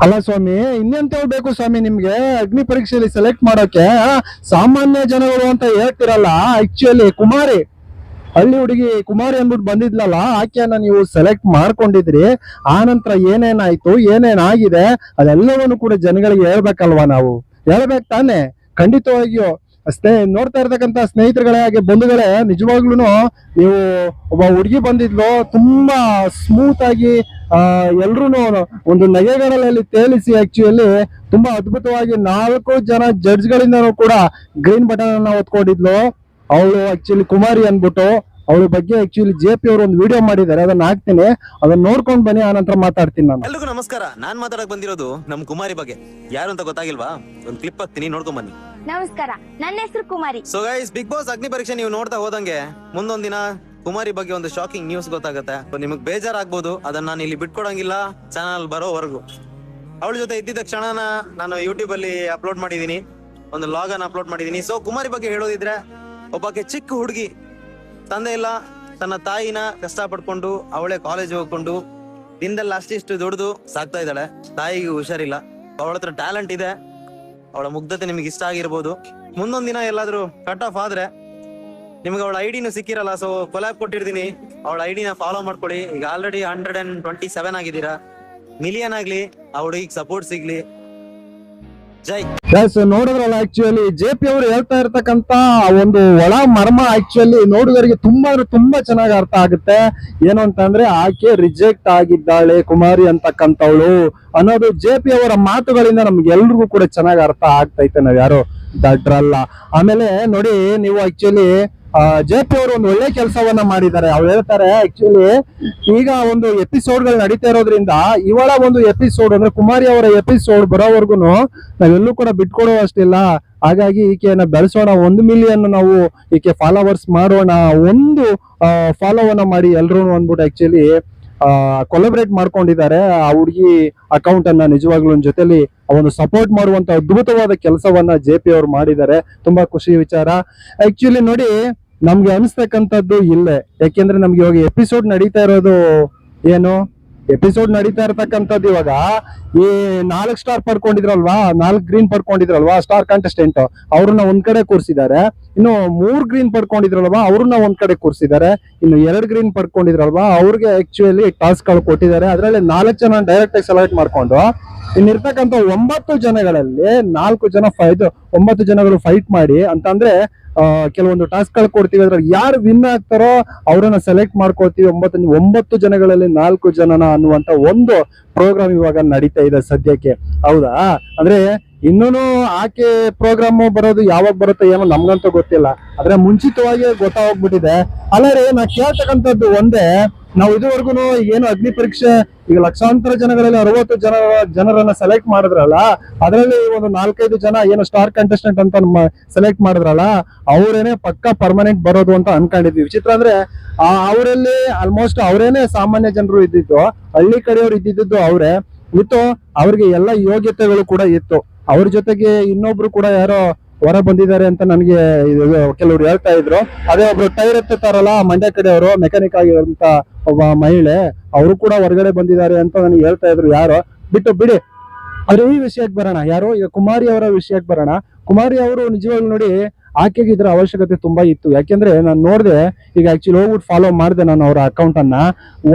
ಅಲ್ಲ ಸ್ವಾಮಿ, ಇನ್ನೆಂತ ಬೇಕು ಸ್ವಾಮಿ ನಿಮ್ಗೆ ಅಗ್ನಿ ಪರೀಕ್ಷೆಯಲ್ಲಿ ಸೆಲೆಕ್ಟ್ ಮಾಡೋಕೆ? ಸಾಮಾನ್ಯ ಜನಗಳು ಅಂತ ಹೇಳ್ತಿರಲ್ಲ, ಆಕ್ಚುಲಿ ಕುಮಾರಿ, ಹಳ್ಳಿ ಹುಡುಗಿ ಕುಮಾರಿ ಅಂದ್ಬಿಟ್ಟು ಬಂದಿದ್ಲಲ್ಲ, ಆಕೆಯನ್ನ ನೀವು ಸೆಲೆಕ್ಟ್ ಮಾಡ್ಕೊಂಡಿದ್ರಿ. ಆ ನಂತರ ಏನೇನಾಯ್ತು, ಏನೇನಾಗಿದೆ ಅದೆಲ್ಲವನ್ನು ಕೂಡ ಜನಗಳಿಗೆ ಹೇಳ್ಬೇಕಲ್ವಾ? ನಾವು ಹೇಳ್ಬೇಕು ತಾನೆ? ಖಂಡಿತವಾಗಿಯೂ ನೋಡ್ತಾ ಇರ್ತಕ್ಕಂತ ಸ್ನೇಹಿತರುಗಳೇ ಹಾಗೆ ಬಂಧುಗಳೇ, ನಿಜವಾಗ್ಲೂ ನೀವು ಒಬ್ಬ ಹುಡುಗಿ ಬಂದಿದ್ಲು, ತುಂಬಾ ಸ್ಮೂತ್ ಆಗಿ ಎಲ್ರು ಒಂದು ನಗೆಗಳಲ್ಲಿ ತೇಲಿಸಿ ಆಕ್ಚುಲಿ ತುಂಬಾ ಅದ್ಭುತವಾಗಿ 4 ಜನ ಜಡ್ಜ್ ಗಳಿಂದನೂ ಕೂಡ ಗ್ರೀನ್ ಬಟನ್ ಅನ್ನ ಒತ್ಕೊಂಡಿದ್ಲು. ಅವಳು ಆಕ್ಚುಲಿ ಕುಮಾರಿ ಅನ್ಬಿಟ್ಟು. ಅವಳ ಬಗ್ಗೆ ಆಕ್ಚುಲಿ JP ಅವರು ಒಂದು ವಿಡಿಯೋ ಮಾಡಿದ್ದಾರೆ, ಅದನ್ನ ಹಾಕ್ತೀನಿ, ಅದನ್ನ ನೋಡ್ಕೊಂಡ್ ಬನ್ನಿ, ಆ ನಂತರ ಮಾತಾಡ್ತೀನಿ ನಾನು. ಎಲ್ರಿಗೂ ನಮಸ್ಕಾರ. ನಾನ್ ಮಾತಾಡಕ್ ಬಂದಿರೋದು ನಮ್ ಕುಮಾರಿ ಬಗ್ಗೆ. ಯಾರು ಅಂತ ಗೊತ್ತಾಗಿಲ್ವಾ? ಒಂದ್ ಕ್ಲಿಪ್ ಹಾಕ್ತೀನಿ, ನೋಡ್ಕೊಂಡ್ ಬನ್ನಿ. ನಮಸ್ಕಾರ, ನನ್ನ ಹೆಸರು ಕುಮಾರಿ. ಸೊ ಗೈಸ್, ಬಿಗ್ ಬಾಸ್ ಅಗ್ನಿ ಪರೀಕ್ಷೆ ನೀವು ನೋಡ್ತಾ ಹೋದಂಗೆ ಮುಂದೊಂದ್ ದಿನ ಕುಮಾರಿ ಬಗ್ಗೆ ಒಂದು ಶಾಕಿಂಗ್ ನ್ಯೂಸ್ ಗೊತ್ತಾಗುತ್ತೆ. ನಿಮಗ್ ಬೇಜಾರಾಗ್ಬೋದು, ಅದನ್ನ ನಾನು ಇಲ್ಲಿ ಬಿಟ್ಕೊಡಂಗಿಲ್ಲ ಚಾನಲ್ ಬರೋವರೆಗೂ. ಅವಳ ಜೊತೆ ಇದ್ದಿದ್ದ ಕ್ಷಣನ ನಾನು ಯೂಟ್ಯೂಬ್ ಅಲ್ಲಿ ಅಪ್ಲೋಡ್ ಮಾಡಿದೀನಿ, ಒಂದು ಲಾಗ್ ಅನ್ನ ಅಪ್ಲೋಡ್ ಮಾಡಿದೀನಿ. ಸೊ ಕುಮಾರಿ ಬಗ್ಗೆ ಹೇಳೋದಿದ್ರೆ, ಒಬ್ಬಕ್ಕೆ ಚಿಕ್ಕ ಹುಡುಗಿ, ತಂದೆ ಇಲ್ಲ, ತನ್ನ ತಾಯಿನ ಕಷ್ಟ ಪಡ್ಕೊಂಡು ಅವಳೇ ಕಾಲೇಜ್ ಹೋಗ್ಕೊಂಡು ದಿನದಲ್ಲಿ ಅಷ್ಟಿಷ್ಟು ದುಡ್ದು ಸಾಕ್ತಾ ಇದ್ದಾಳೆ. ತಾಯಿಗೆ ಹುಷಾರಿಲ್ಲ, ಅವಳ ಹತ್ರ ಟ್ಯಾಲೆಂಟ್ ಇದೆ, ಅವಳ ಮುಗ್ಧತೆ ನಿಮ್ಗೆ ಇಷ್ಟ ಆಗಿರ್ಬೋದು. ಮುಂದೊಂದ್ ದಿನ ಎಲ್ಲಾದ್ರೂ ಕಟ್ ಆಫ್ ಆದ್ರೆ ನಿಮ್ಗೆ ಅವಳ ಐಡಿನೂ ಸಿಕ್ಕಿರಲ್ಲ. ಸೊ ಕೊಲಾಬ್ ಕೊಟ್ಟಿರ್ತೀನಿ, ಅವಳ ಐಡಿನ ಫಾಲೋ ಮಾಡ್ಕೊಳ್ಳಿ. ಈಗ ಆಲ್ರೆಡಿ 127 ಆಗಿದ್ದೀರಾ. ಮಿಲಿಯನ್ ಆಗ್ಲಿ, ಆ ಹುಡುಗಿಗೆ ಸಪೋರ್ಟ್ ಸಿಗ್ಲಿ. ಜೈ. ನೋಡಿದ್ರಲ್ಲ, ಆಕ್ಚುಲಿ JP ಅವರು ಹೇಳ್ತಾ ಇರ್ತಕ್ಕಂತ ಒಂದು ಒಳ ಮರ್ಮ ಆಕ್ಚುಲಿ ನೋಡುಗರಿಗೆ ತುಂಬಾ ಚೆನ್ನಾಗಿ ಅರ್ಥ ಆಗುತ್ತೆ. ಏನು ಅಂತಂದ್ರೆ, ಆಕೆ ರಿಜೆಕ್ಟ್ ಆಗಿದ್ದಾಳೆ ಕುಮಾರಿ ಅಂತಕ್ಕಂಥವಳು ಅನ್ನೋದು JP ಅವರ ಮಾತುಗಳಿಂದ ನಮ್ಗೆ ಎಲ್ರಿಗೂ ಕೂಡ ಚೆನ್ನಾಗಿ ಅರ್ಥ ಆಗ್ತೈತೆ. ನಾವ್ ಯಾರು ದಡ್ರಲ್ಲ. ಆಮೇಲೆ ನೋಡಿ, ನೀವು ಆಕ್ಚುಲಿ JP ಅವರು ಒಂದು ಒಳ್ಳೆ ಕೆಲಸವನ್ನ ಮಾಡಿದ್ದಾರೆ. ಅವ್ರು ಹೇಳ್ತಾರೆ, ಆಕ್ಚುಲಿ ಈಗ ಒಂದು ಎಪಿಸೋಡ್ ಗಳು ನಡೀತಾ ಇರೋದ್ರಿಂದ ಇವಳ ಒಂದು ಎಪಿಸೋಡ್ ಅಂದ್ರೆ ಕುಮಾರಿ ಅವರ ಎಪಿಸೋಡ್ ಬರೋವರೆಗೂ ನಾವೆಲ್ಲೂ ಕೂಡ ಬಿಟ್ಕೊಡುವಷ್ಟಿಲ್ಲ. ಹಾಗಾಗಿ ಈಕೆಯನ್ನ ಬೆಳೆಸೋಣ, 1 ಮಿಲಿಯನ್ ನಾವು ಈಕೆ ಫಾಲೋವರ್ಸ್ ಮಾಡೋಣ, ಒಂದು ಫಾಲೋವನ್ನ ಮಾಡಿ ಎಲ್ರು ಅಂದ್ಬಿಟ್ಟು ಆಕ್ಚುಲಿ ಕೊಲಬ್ರೇಟ್ ಮಾಡ್ಕೊಂಡಿದ್ದಾರೆ. ಆ ಹುಡುಗಿ ಅಕೌಂಟ್ ಅನ್ನ ನಿಜವಾಗ್ಲೂ ಜೊತೆಲಿ ಒಂದು ಸಪೋರ್ಟ್ ಮಾಡುವಂತ ಅದ್ಭುತವಾದ ಕೆಲಸವನ್ನ JP ಅವರು ಮಾಡಿದ್ದಾರೆ. ತುಂಬಾ ಖುಷಿ ವಿಚಾರ. ಆಕ್ಚುಲಿ ನೋಡಿ, ನಮ್ಗೆ ಅನಿಸ್ತಕ್ಕಂಥದ್ದು ಇಲ್ಲೇ, ಯಾಕೆಂದ್ರೆ ನಮ್ಗೆ ಇವಾಗ ಎಪಿಸೋಡ್ ನಡೀತಾ ಇರೋದು ಏನು, ಎಪಿಸೋಡ್ ನಡೀತಾ ಇರತಕ್ಕಂಥದ್ದು ಇವಾಗ ಈ 4 ಸ್ಟಾರ್ ಪಡ್ಕೊಂಡಿದ್ರಲ್ವಾ, 4 ಗ್ರೀನ್ ಪಡ್ಕೊಂಡಿದ್ರಲ್ವಾ ಸ್ಟಾರ್ ಕಂಟೆಸ್ಟೆಂಟ್, ಅವ್ರನ್ನ ಒಂದ್ ಕಡೆ ಕೂರಿಸಿದ್ದಾರೆ. ಇನ್ನು 3 ಗ್ರೀನ್ ಪಡ್ಕೊಂಡಿದ್ರಲ್ವಾ, ಅವ್ರನ್ನ ಒಂದ್ ಕಡೆ ಕೂರಿಸಿದ್ದಾರೆ. ಇನ್ನು 2 ಗ್ರೀನ್ ಪಡ್ಕೊಂಡಿದ್ರಲ್ವಾ, ಅವ್ರಿಗೆ ಆಕ್ಚುಲಿ ಟಾಸ್ಕ್ ಗಳು ಕೊಟ್ಟಿದ್ದಾರೆ. ಅದ್ರಲ್ಲಿ 4 ಜನ ಡೈರೆಕ್ಟ್ ಆಗಿ ಸೆಲೆಕ್ಟ್ ಮಾಡ್ಕೊಂಡು ಇನ್ನಿರ್ತಕ್ಕಂಥ 9 ಜನಗಳಲ್ಲಿ 4 ಜನ 9 ಜನಗಳು ಫೈಟ್ ಮಾಡಿ ಅಂತಂದ್ರೆ ಕೆಲವೊಂದು ಟಾಸ್ಕ್ ಗಳು ಕೊಡ್ತೀವಿ. ಅದ್ರಲ್ಲಿ ಯಾರು ವಿನ್ ಆಗ್ತಾರೋ ಅವ್ರನ್ನ ಸೆಲೆಕ್ಟ್ ಮಾಡ್ಕೊಳ್ತೀವಿ. 9 ಜನಗಳಲ್ಲಿ 4 ಜನನ ಅನ್ನುವಂತ ಒಂದು ಪ್ರೋಗ್ರಾಮ್ ಇವಾಗ ನಡೀತಾ ಇದೆ ಸದ್ಯಕ್ಕೆ. ಹೌದಾ? ಅಂದ್ರೆ ಇನ್ನೂ ಆಕೆ ಪ್ರೋಗ್ರಾಮ್ ಬರೋದು ಯಾವಾಗ ಬರುತ್ತೋ ಏನೋ ನಮ್ಗಂತೂ ಗೊತ್ತಿಲ್ಲ. ಆದ್ರೆ ಮುಂಚಿತವಾಗಿ ಗೊತ್ತಾಗ್ಬಿಟ್ಟಿದೆ. ಅಲ್ಲರೇ ನಾ ಕೇಳ್ತಕ್ಕಂಥದ್ದು ಒಂದೇ, ನಾವು ಇದುವರೆಗೂ ಏನು ಅಗ್ನಿ ಪರೀಕ್ಷೆ ಈಗ ಲಕ್ಷಾಂತರ ಜನಗಳಲ್ಲಿ 60 ಜನರನ್ನ ಸೆಲೆಕ್ಟ್ ಮಾಡಿದ್ರಲ್ಲ, ಅದರಲ್ಲಿ ಒಂದು 4-5 ಜನ ಏನು ಸ್ಟಾರ್ ಕಂಟೆಸ್ಟೆಂಟ್ ಅಂತ ಸೆಲೆಕ್ಟ್ ಮಾಡಿದ್ರಲ್ಲ, ಅವರೇನೆ ಪಕ್ಕಾ ಪರ್ಮನೆಂಟ್ ಬರೋದು ಅಂತ ಅನ್ಕೊಂಡಿದ್ವಿ. ವಿಚಿತ್ರ ಅಂದ್ರೆ ಅವರಲ್ಲಿ ಆಲ್ಮೋಸ್ಟ್ ಅವರೇನೆ ಸಾಮಾನ್ಯ ಜನರು ಇದ್ದಿದ್ದು, ಹಳ್ಳಿ ಕಡೆಯವರು ಇದ್ದಿದ್ದು ಅವರೇ ಇತ್ತು. ಅವ್ರಿಗೆ ಎಲ್ಲ ಯೋಗ್ಯತೆಗಳು ಕೂಡ ಇತ್ತು. ಅವ್ರ ಜೊತೆಗೆ ಇನ್ನೊಬ್ರು ಕೂಡ ಯಾರೋ ಹೊರ ಬಂದಿದ್ದಾರೆ ಅಂತ ನನಗೆ ಕೆಲವರು ಹೇಳ್ತಾ ಇದ್ರು. ಅದೇ ಒಬ್ರು ಟೈರ್ ಎತ್ತಾರಲ್ಲ ಮಂಡ್ಯ ಕಡೆಯವರು, ಮೆಕ್ಯಾನಿಕ್ ಆಗಿರುವಂತ ಒಬ್ಬ ಮಹಿಳೆ, ಅವರು ಕೂಡ ಹೊರಗಡೆ ಬಂದಿದ್ದಾರೆ ಅಂತ ನನಗೆ ಹೇಳ್ತಾ ಇದ್ರು. ಯಾರೋ ಬಿಟ್ಟು ಬಿಡಿ, ಅವ್ರ ಈ ವಿಷಯಕ್ಕೆ ಬರೋಣ. ಯಾರು ಈಗ ಕುಮಾರಿ ಅವರ ವಿಷಯಕ್ಕೆ ಬರೋಣ. ಕುಮಾರಿ ಅವರು ನಿಜವಾಗ್ಲೂ ನೋಡಿ, ಆಕೆಗೆ ಇದ್ರ ಅವಶ್ಯಕತೆ ತುಂಬಾ ಇತ್ತು. ಯಾಕೆಂದ್ರೆ ನಾನು ನೋಡಿದೆ, ಈಗ ಆಕ್ಚುಲಿ ಹೋಗ್ಬಿಟ್ಟು ಫಾಲೋ ಮಾಡಿದೆ ನಾನು ಅವರ ಅಕೌಂಟ್ ಅನ್ನ.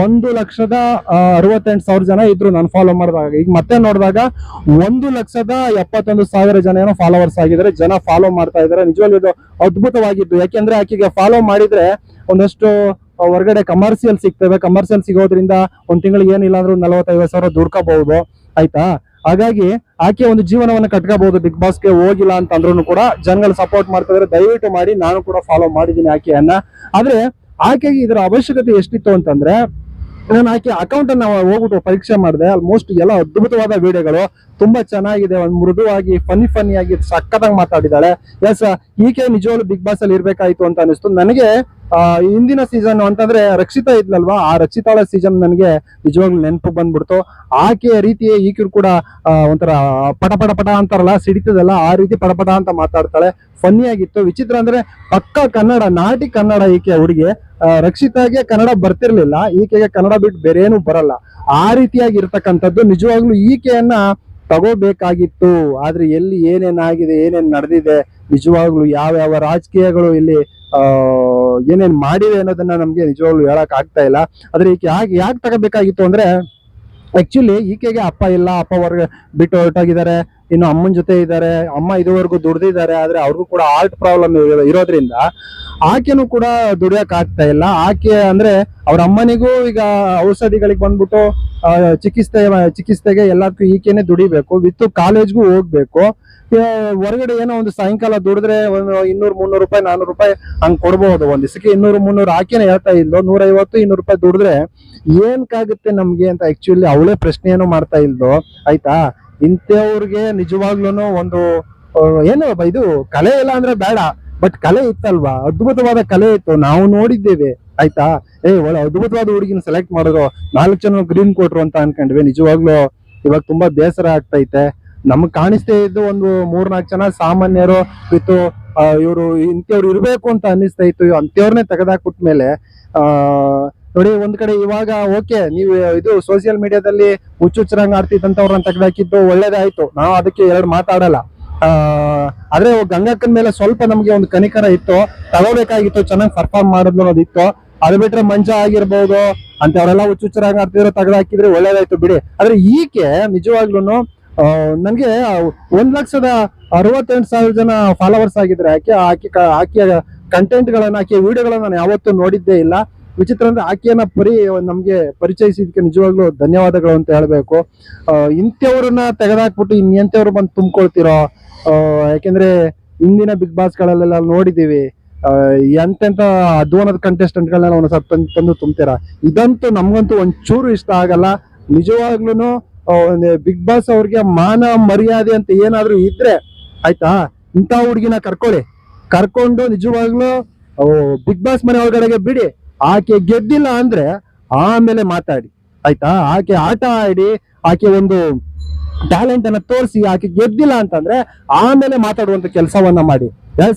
1,68,000 ಜನ ಇದ್ರು ನಾನು ಫಾಲೋ ಮಾಡಿದಾಗ. ಈಗ ಮತ್ತೆ ನೋಡಿದಾಗ 1,71,000 ಜನ ಏನೋ ಫಾಲೋವರ್ಸ್ ಆಗಿದ್ದಾರೆ, ಜನ ಫಾಲೋ ಮಾಡ್ತಾ ಇದಾರೆ. ನಿಜವಾಗ್ಲೂ ಇದು ಅದ್ಭುತವಾಗಿದ್ದು. ಯಾಕೆಂದ್ರೆ ಆಕೆಗೆ ಫಾಲೋ ಮಾಡಿದ್ರೆ ಒಂದಷ್ಟು ಹೊರಗಡೆ ಕಮರ್ಷಿಯಲ್ ಸಿಗ್ತವೆ. ಕಮರ್ಷಿಯಲ್ ಸಿಗೋದ್ರಿಂದ ಒಂದ್ ತಿಂಗಳಿಗೆ ಏನಿಲ್ಲ ಅಂದ್ರೂ 40,000-50,000 ದುಡ್ಕೋಬಹುದು. ಆಯ್ತಾ? ಹಾಗಾಗಿ ಆಕೆ ಒಂದು ಜೀವನವನ್ನ ಕಟ್ಕೋಬಹುದು. ಬಿಗ್ ಬಾಸ್ಗೆ ಹೋಗಿಲ್ಲ ಅಂತ ಅಂದ್ರೂ ಕೂಡ ಜನಗಳು ಸಪೋರ್ಟ್ ಮಾಡ್ತಾ ಇದಾರೆ. ದಯವಿಟ್ಟು ಮಾಡಿ, ನಾನು ಕೂಡ ಫಾಲೋ ಮಾಡಿದ್ದೀನಿ ಆಕೆಯನ್ನ. ಆದ್ರೆ ಆಕೆಗೆ ಇದರ ಅವಶ್ಯಕತೆ ಎಷ್ಟಿತ್ತು ಅಂತಂದ್ರೆ, ನಾನು ಆಕೆ ಅಕೌಂಟ್ ಅನ್ನ ಹೋಗ್ಬಿಟ್ಟು ಪರೀಕ್ಷೆ ಮಾಡಿದೆ. ಆಲ್ಮೋಸ್ಟ್ ಎಲ್ಲ ಅದ್ಭುತವಾದ ವಿಡಿಯೋಗಳು, ತುಂಬಾ ಚೆನ್ನಾಗಿದೆ. ಒಂದು ಮೃದುವಾಗಿ ಫನ್ನಿ ಆಗಿ ಸಕ್ಕತ್ತಾಗಿ ಮಾತಾಡಿದಾಳೆ. ಎಸ್, ಈಕೆ ನಿಜವಾಗ್ಲೂ ಬಿಗ್ ಬಾಸ್ ಅಲ್ಲಿ ಇರ್ಬೇಕಾಯ್ತು ಅಂತ ಅನಿಸ್ತು ನನಗೆ. ಹಿಂದಿನ ಸೀಸನ್ ಅಂತಂದ್ರೆ ರಕ್ಷಿತಾ ಇದ್ಲಲ್ವಾ, ಆ ರಕ್ಷಿತಾಳ ಸೀಸನ್ ನನಗೆ ನಿಜವಾಗ್ಲೂ ನೆನಪು ಬಂದ್ಬಿಡ್ತು. ಆಕೆಯ ರೀತಿ ಈಕೆರು ಕೂಡ ಒಂಥರ ಪಟ ಅಂತಾರಲ್ಲ, ಸಿಡಿತದಲ್ಲ, ಆ ರೀತಿ ಪಟ ಅಂತ ಮಾತಾಡ್ತಾಳೆ. ಫನ್ನಿ ಆಗಿತ್ತು. ವಿಚಿತ್ರ ಅಂದ್ರೆ ಪಕ್ಕ ಕನ್ನಡ, ನಾಟಿ ಕನ್ನಡ ಈಕೆ ಹುಡುಗಿ. ರಕ್ಷಿತಾಗೆ ಕನ್ನಡ ಬರ್ತಿರ್ಲಿಲ್ಲ, ಈಕೆಗೆ ಕನ್ನಡ ಬಿಟ್ಟು ಬೇರೆ ಏನು ಬರಲ್ಲ. ಆ ರೀತಿಯಾಗಿ ಇರ್ತಕ್ಕಂಥದ್ದು ನಿಜವಾಗ್ಲೂ ಈಕೆಯನ್ನ ತಗೋಬೇಕಾಗಿತ್ತು. ಆದ್ರೆ ಎಲ್ಲಿ ಏನೇನಾಗಿದೆ, ಏನೇನ್ ನಡೆದಿದೆ, ನಿಜವಾಗ್ಲೂ ಯಾವ ರಾಜಕೀಯಗಳು ಇಲ್ಲಿ ಏನೇನ್ ಮಾಡಿದೆ ಅನ್ನೋದನ್ನ ನಮ್ಗೆ ನಿಜವಾಗ್ಲೂ ಹೇಳಕ್ ಆಗ್ತಾ ಇಲ್ಲ. ಆದ್ರೆ ಈಕೆ ಯಾಕೆ ತಗೋಬೇಕಾಗಿತ್ತು ಅಂದ್ರೆ, ಆಕ್ಚುಲಿ ಈಕೆಗೆ ಅಪ್ಪ ಇಲ್ಲ, ಅಪ್ಪ ಹೊರಗೆ ಬಿಟ್ಟು ಹೊರಟೋಗಿದ್ದಾರೆ, ಇನ್ನು ಅಮ್ಮನ ಜೊತೆ ಇದ್ದಾರೆ. ಅಮ್ಮ ಇದುವರೆಗೂ ದುಡ್ದಿದ್ದಾರೆ, ಆದ್ರೆ ಅವ್ರಿಗೂ ಕೂಡ ಹಾರ್ಟ್ ಪ್ರಾಬ್ಲಮ್ ಇರೋದ್ರಿಂದ ಆಕೆನೂ ಕೂಡ ದುಡಿಯಕ್ ಆಗ್ತಾ ಇಲ್ಲ. ಆಕೆ ಅಂದ್ರೆ ಅವ್ರ ಅಮ್ಮನಿಗೂ ಈಗ ಔಷಧಿಗಳಿಗೆ ಬಂದ್ಬಿಟ್ಟು ಚಿಕಿತ್ಸೆಗೆ ಎಲ್ಲದಕ್ಕೂ ಈಕೆನೆ ದುಡಿಬೇಕು, ವಿತ್ ಕಾಲೇಜ್ಗೂ ಹೋಗ್ಬೇಕು. ಹೊರಗಡೆ ಏನೋ ಒಂದು ಸಾಯಂಕಾಲ ದುಡಿದ್ರೆ ಒಂದು 200-300 ರೂಪಾಯಿ 400 ರೂಪಾಯಿ ಹಂಗ್ ಕೊಡ್ಬಹುದು. ಒಂದ್ ದಿವಸಕ್ಕೆ 200-300 ಆಕೆನೆ ಹೇಳ್ತಾ ಇದ್ಲು. 150-200 ರೂಪಾಯಿ ದುಡಿದ್ರೆ ಏನ್ಕಾಗುತ್ತೆ ನಮ್ಗೆ ಅಂತ ಆಕ್ಚುಲಿ ಅವಳೇ ಪ್ರಶ್ನೆಯನ್ನು ಮಾಡ್ತಾ ಇಲ್ದು. ಆಯ್ತಾ, ಇಂಥವ್ರಿಗೆ ನಿಜವಾಗ್ಲೂನು ಒಂದು ಏನು ಇದು ಕಲೆ ಇಲ್ಲ ಅಂದ್ರೆ ಬೇಡ, ಬಟ್ ಕಲೆ ಇತ್ತಲ್ವಾ, ಅದ್ಭುತವಾದ ಕಲೆ ಇತ್ತು, ನಾವು ನೋಡಿದ್ದೇವೆ. ಆಯ್ತಾ, ಒಳ್ಳೆ ಅದ್ಭುತವಾದ ಹುಡುಗಿನ ಸೆಲೆಕ್ಟ್ ಮಾಡಿದ್ರು, 4 ಜನ ಗ್ರೀನ್ ಕೊಟ್ರು ಅಂತ ಅನ್ಕೊಂಡ್ವಿ. ನಿಜವಾಗ್ಲೂ ಇವಾಗ ತುಂಬಾ ಬೇಸರ ಆಗ್ತೈತೆ. ನಮಗ್ ಕಾಣಿಸ್ತೇ ಇದ್ದು ಒಂದು 3-4 ಜನ ಸಾಮಾನ್ಯರು ಇತ್ತು, ಇವರು ಇಂಥವ್ರು ಇರ್ಬೇಕು ಅಂತ ಅನ್ನಿಸ್ತಾ ಇತ್ತು. ಅಂತವ್ರನ್ನೇ ತೆಗೆದಾಕ್ಬಿಟ್ಮೇಲೆ ನೋಡಿ, ಒಂದ್ ಕಡೆ ಇವಾಗ ಓಕೆ, ನೀವು ಇದು ಸೋಷಿಯಲ್ ಮೀಡಿಯಾದಲ್ಲಿ ಹುಚ್ಚುಚ್ಚರಂಗ್ ಆಡ್ತಿದ್ದಂತವ್ರನ್ನ ತೆಗೆದಾಕಿದ್ದು ಒಳ್ಳೇದಾಯ್ತು, ನಾವು ಅದಕ್ಕೆ 2 ಮಾತಾಡಲ್ಲ. ಆದ್ರೆ ಗಂಗಕ್ಕನ ಮೇಲೆ ಸ್ವಲ್ಪ ನಮ್ಗೆ ಒಂದು ಕನಿಕರ ಇತ್ತು, ತಗೋಬೇಕಾಗಿತ್ತು, ಚೆನ್ನಾಗಿ ಪರ್ಫಾರ್ಮ್ ಮಾಡಿದ್ಲು ಅನ್ನೋದಿತ್ತು. ಅದು ಬಿಟ್ರೆ ಮಂಜಾ ಆಗಿರ್ಬೋದು ಅಂತವ್ರೆಲ್ಲ ಹುಚ್ಚುಚ್ಚರಂಗ್ ಆಡ್ತಿದ್ರು, ತೆಗೆದಾಕಿದ್ರೆ ಒಳ್ಳೇದಾಯ್ತು ಬಿಡಿ. ಆದ್ರೆ ಈಕೆ ನಿಜವಾಗ್ಲೂನು ನನ್ಗೆ 1,68,000 ಜನ ಫಾಲೋವರ್ಸ್ ಆಗಿದ್ರೆ ಆಕೆಯ ಕಂಟೆಂಟ್ ಗಳನ್ನ, ಆಕೆಯ ವಿಡಿಯೋಗಳನ್ನ ನಾನು ಯಾವತ್ತೂ ನೋಡಿದ್ದೇ ಇಲ್ಲ. ವಿಚಿತ್ರ ಅಂದ್ರೆ ಆಕೆಯನ್ನ ನಮ್ಗೆ ಪರಿಚಯಿಸಿದಕ್ಕೆ ನಿಜವಾಗ್ಲೂ ಧನ್ಯವಾದಗಳು ಅಂತ ಹೇಳ್ಬೇಕು. ಇಂಥವ್ರನ್ನ ತೆಗೆದಾಕ್ಬಿಟ್ಟು ಇನ್ನೆಂಥವ್ರು ಬಂದು ತುಂಬ್ಕೊಳ್ತಿರೋ, ಯಾಕೆಂದ್ರೆ ಇಂದಿನ ಬಿಗ್ ಬಾಸ್ ಗಳಲ್ಲೆಲ್ಲ ನೋಡಿದೀವಿ, ಎಂತೆಂತ ಅಧ್ವಾನದ ಕಂಟೆಸ್ಟೆಂಟ್ ಗಳನ್ನ ಒಂದು ಸ್ವಲ್ಪ ತಂದು ತುಂಬ್ತೀರಾ. ಇದಂತೂ ನಮ್ಗಂತೂ ಒಂಚೂರು ಇಷ್ಟ ಆಗಲ್ಲ. ನಿಜವಾಗ್ಲೂನು ಬಿಗ್ ಬಾಸ್ ಅವ್ರಿಗೆ ಮಾನ ಮರ್ಯಾದೆ ಅಂತ ಏನಾದ್ರು ಇದ್ರೆ ಆಯ್ತಾ, ಇಂಥ ಹುಡುಗಿನ ಕರ್ಕೊಂಡು ನಿಜವಾಗ್ಲೂ ಬಿಗ್ ಬಾಸ್ ಮನೆ ಒಳಗಡೆಗೆ ಬಿಡಿ. ಆಕೆ ಗೆದ್ದಿಲ್ಲ ಅಂದ್ರೆ ಆಮೇಲೆ ಮಾತಾಡಿ, ಆಯ್ತಾ. ಆಕೆ ಆಟ ಆಡಿ, ಆಕೆ ಒಂದು ಟ್ಯಾಲೆಂಟ್ ಅನ್ನ ತೋರಿಸಿ, ಆಕೆ ಗೆದ್ದಿಲ್ಲ ಅಂತಂದ್ರೆ ಆಮೇಲೆ ಮಾತಾಡುವಂತ ಕೆಲಸವನ್ನ ಮಾಡಿ. ಎಸ್,